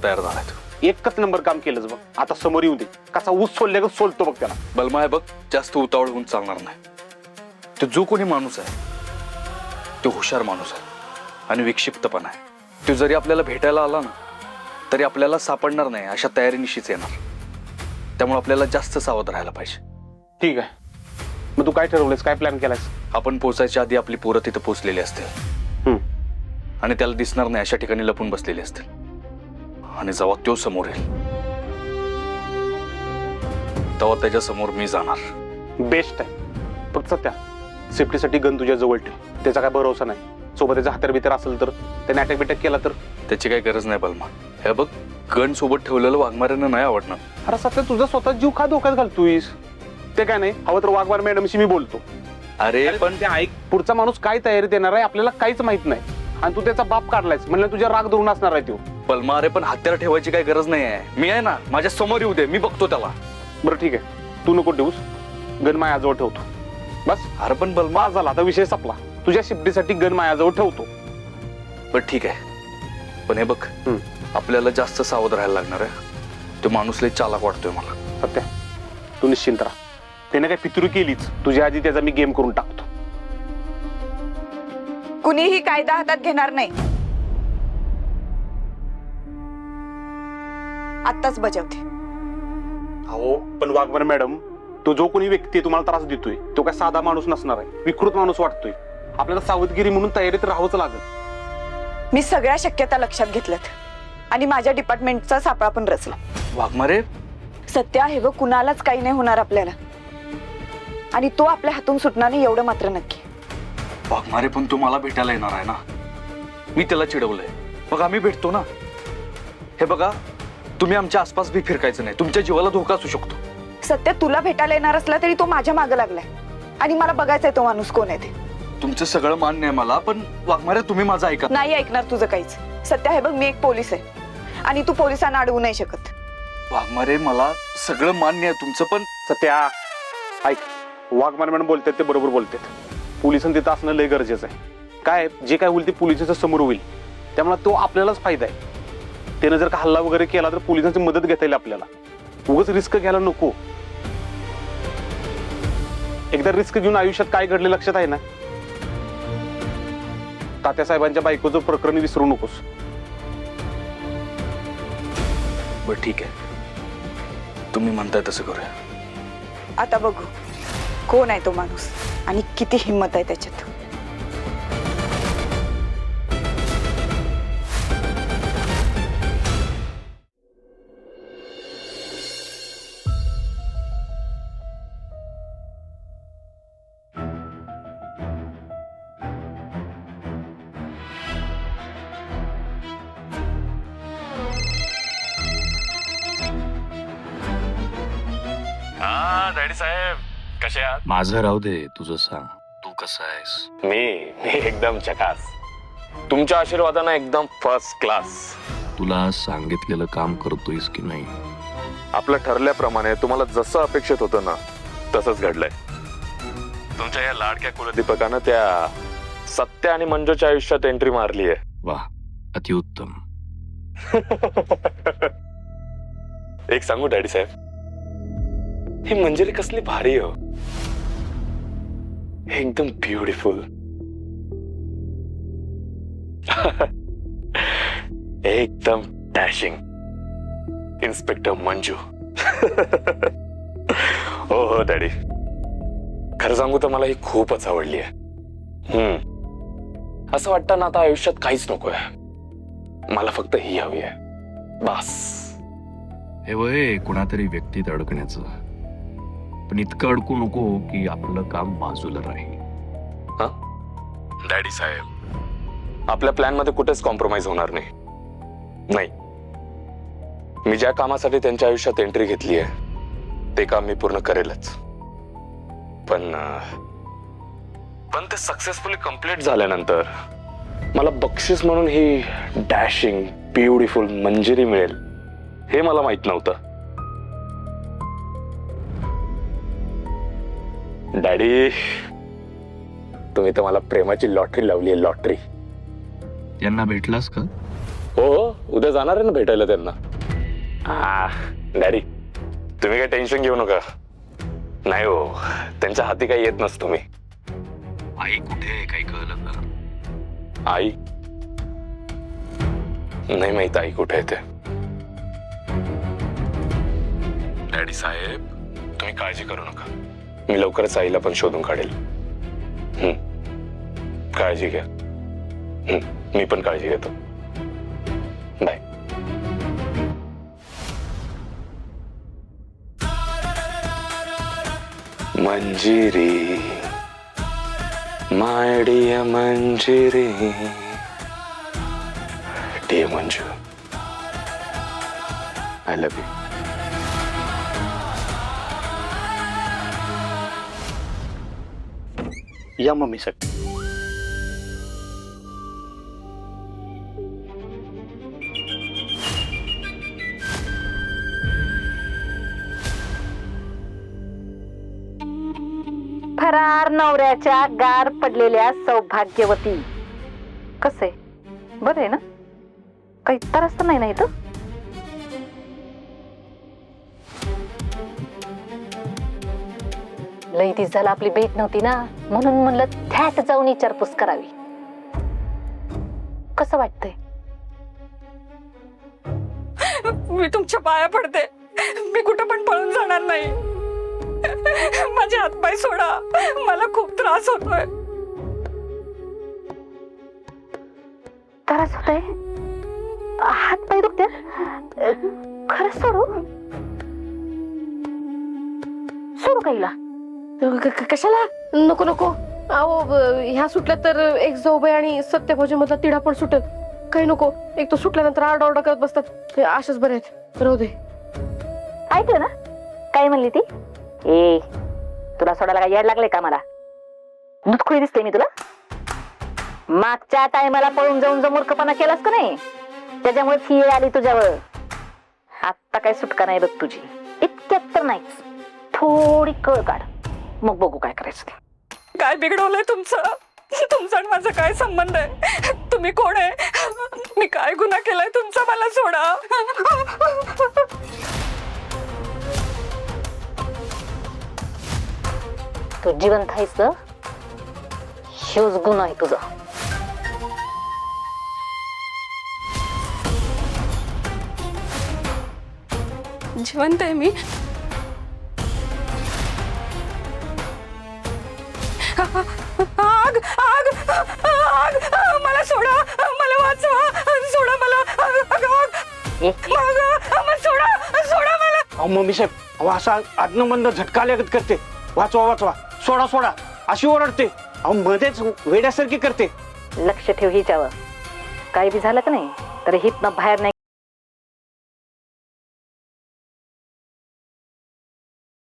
तयार झालाय तू. एकच नंबर काम केलंच बघ. आता समोर येऊ दे, कसा ऊस सोलल्या का सोलतो बघ त्याला. बलमा आहे बघ, जास्त उतावळ होऊन चालणार नाही. तो जो कोणी माणूस आहे तो हुशार माणूस आहे आणि विक्षिप्त पण आहे. तो जरी आपल्याला भेटायला आला ना तरी आपल्याला सापडणार नाही अशा तयारीनिशीच येणार. त्यामुळे आपल्याला जास्त सावध राहायला पाहिजे. ठीक आहे, मग तू काय ठरवलंयस, काय प्लॅन केलायस? आपण पोहोचायच्या आधी आपली पोरं तिथं पोहोचलेली असतील आणि त्याला दिसणार नाही अशा ठिकाणी लपून बसलेली असतील. आणि जेव्हा तो समोर येईल तेव्हा त्याच्या समोर मी जाणार. बेस्ट आहे. फक्त त्या सेफ्टीसाठी गन तुझ्या जवळ ठेव. त्याचा काय भरोसा नाही, सोबत त्याचा हत्यार बित्यार असेल तर, त्याने अटॅक बिटॅक केला तर. त्याची काही गरज नाही बलमा. हे बघ, गन सोबत ठेवलेलं वाघमाऱ्यांना नाही आवडणार. अरे सध्या तुझा स्वतः जीव का धोक्यात घालतोयस? ते काय नाही, हवं तर वाघमार मॅडमशी मी बोलतो. अरे पण ते ऐक, पुढचा माणूस काय तयारी देणार आहे आपल्याला काहीच माहित नाही. आणि तू त्याचा बाप काढलायस म्हणलं तुझ्या राग धरून असणार आहे तो. बलमा, अरे पण हत्यार ठेवायची काही गरज नाही आहे. मी आहे ना, माझ्या समोर येऊ दे, मी बघतो त्याला. बरं ठीक आहे, तू नको ठेवूस, गन मायाजवळ ठेवतो बस. अरे पण बलमा, माझा झाला आता विषय संपला. तुझ्या शिफ्टीसाठी गन मायाजवळ ठेवतो. बरं ठीक आहे, पण हे बघ आपल्याला जास्त सावध राहायला लागणार आहे. तो माणूस लय चालाक वाटतोय मला. सत्या तू निश्चिंत राहा. त्याने काय पितुरी केलीच, तुझ्या आधी त्याचा मी गेम करून टाकतो. कुणीही कायदा हातात घेणार नाही. आत्ताच बजावते. हो पण वाघमारे मॅडम, तो जो कोणी व्यक्ती तुम्हाला त्रास देतोय तो काय साधा माणूस नसणार आहे, विकृत माणूस वाटतोय. आपल्याला सावधगिरी म्हणून तयारीत राहावंच लागेल. मी सगळ्या शक्यता लक्षात घेतल्यात आणि माझ्या डिपार्टमेंटचा सापळा पण रचला. वाघमारे, सत्य आहे व कुणालाच काही नाही होणार आपल्याला, आणि तो आपल्या हातून सुटणार नाही एवढं मात्र नक्की. वाघमारे पण तू मला भेटायला येणार आहे ना? मी त्याला चिडवलंय, मग आम्ही भेटतो ना. हे बघा, तुम्ही आमच्या आसपास बी फिरकायचं नाही, तुमच्या जीवाला धोका असू शकतो. सत्य तुला भेटायला येणार असला तरी तो माझ्या मागे लागलाय आणि मला बघायचंय तो माणूस कोण आहे ते. तुमचं सगळं मान्य आहे मला, पण वाघमारे तुम्ही माझं ऐका. नाही ऐकणार तुझं काहीच. सत्य आहे बघ, मी एक पोलीस आहे आणि तू पोलिसांना अडवू नाही शकत. वाघमारे, मला सगळं मान्य आहे तुमचं, पण सत्या ऐक, वाघमारे मॅडम बोलतात ते बरोबर बोलतात. पोलिसांनी तिथं असणं लय गरजेचं आहे. काय जे काय होईल ते पोलिसाच्या समोर होईल, त्यामुळे तो आपल्यालाच फायदा आहे. त्यानं जर का हल्ला वगैरे केला तर पोलिसांची मदत घेता येईल आपल्याला. उगाच रिस्क घ्यायला नको. एकदा रिस्क घेऊन आयुष्यात काय घडले लक्षात आहे ना? तात्यासाहेबांच्या बायकोचं प्रकरण विसरू नकोस. बरं ठीक आहे, तुम्ही म्हणताय तसं करूया. आता बघू कोण आहे तो माणूस आणि किती हिंमत आहे त्याच्यात. डॅडी साहेब कसे आहात? माझं राहू दे, तुझं सांग, तू कसा आहेस? मी एकदम चकास. तुमच्या आशीर्वादानं एकदम फर्स्ट क्लास. तुला सांगितलेलं काम करतोयस की नाही? आपलं ठरल्याप्रमाणे तुम्हाला जसं अपेक्षित होतं ना तसंच घडलंय. तुमच्या या लाडक्या कुलदीपकानं त्या सत्य आणि मंजूच्या आयुष्यात एंट्री मारली आहे. वा, अतिउत्तम. एक सांगू डॅडी साहेब, ही मंजिरी कसली भारी हो. एकदम ब्युटिफुल. एकदम डॅशिंग. इन्स्पेक्टर मंजू. हो हो डॅडी, खरं सांगू तर मला ही खूपच आवडली आहे. असं वाटतं ना आता आयुष्यात काहीच नकोय, मला फक्त ही हवी आहे बस. हे वय कुणातरी व्यक्तीत अडकण्याचं, पण इतकं अडकू नको की आपलं काम बाजूला राहील. डॅडी साहेब, आपल्या प्लॅन मध्ये कुठेच कॉम्प्रोमाइज होणार नाही. नाही, मी ज्या कामासाठी त्यांच्या आयुष्यात एंट्री घेतली आहे ते काम मी पूर्ण करेलच. पण ते सक्सेसफुली कंप्लीट झाल्यानंतर मला बक्षीस म्हणून ही डॅशिंग ब्युटिफुल मंजिरी मिळेल हे मला माहित नव्हतं. डॅडी, तुम्ही तर मला प्रेमाची लॉटरी लावली आहे. लॉटरी. त्यांना भेटलास का? हो, उद्या जाणार आहे ना भेटायला त्यांना. डॅडी तुम्ही काही टेन्शन घेऊ नका. नाही हो, त्यांच्या हाती काही येत नसतो मी. आई कुठे आहे काही कळलं का? आई नाही माहित आई कुठे आहे ते. डॅडी साहेब तुम्ही काळजी करू नका, मी लवकरच आईला पण शोधून काढेल. काळजी घ्या. मी पण काळजी घेतो. Bye. Manjiri my dear Manjiri. Dear Manju, I love you. या मम्मी साहेब. फरार नवऱ्याच्या गार पडलेल्या सौभाग्यवती. कसे बरं आहे ना? काही त्रास तर नाही ना इथं? लई दिवस झाला आपली भेट नव्हती ना, म्हणून म्हणलं थॅट जाऊन विचारपूस करावी. कसं वाटतंय? मी तुमच्या पाया पडते, मी कुठं पण पळून जाणार नाही. माझे हातपाय सोडा, मला खूप त्रास होतोय. त्रास होतोय? हात पाय दुखते? खरंच सोडू? सोडू काहीला? कशाला? नको नको. अहो ह्या सुटल्या तर एक जाऊबाई आणि सत्यभाऊजी मधला तिढा पण सुटेल. काही नको, एक तो सुटल्यानंतर आरडाओरडा करत बसतात. ते अशाच बरे आहेत, राहू दे. ऐकलं ना काय म्हणली ती? ए तुला सोडायला काय याड लागले का? मला दुधखुळी दिसते मी तुला? मागच्या टायमाला पळून जाऊन जो मूर्खपणा केलास का नाही, त्याच्यामुळे ही वेळ आली तुझ्यावर. आता काय सुटका नाही बघ तुझी. इतक्यात तर नाहीच, थोडी कळ काढ, मग बघू काय करायचं ते. काय बिघडवलंय तुमचं? तुमचा आणि माझा काय संबंध आहे? तुम्ही कोण आहे? मी काय गुन्हा केलाय तुमचा? मला सोडा. तू जिवंत आहेस, ह्योच गुन्हा आहे तुझा. जिवंत आहे मी? आग आग आग, मला सोडा, मला वाचवा, सोडा मला. सोडा सोडा मला. अहो मम्मी साहेब, अहो असा आदन बंद झटका लागत करते. वाचवा वाचवा, सोडा सोडा अशी ओरडते. अहो मध्येच वेड्यासारखी करते. लक्ष ठेव हिच्यावर. काही बी झालं का नाही तर हितनं बाहेर नाही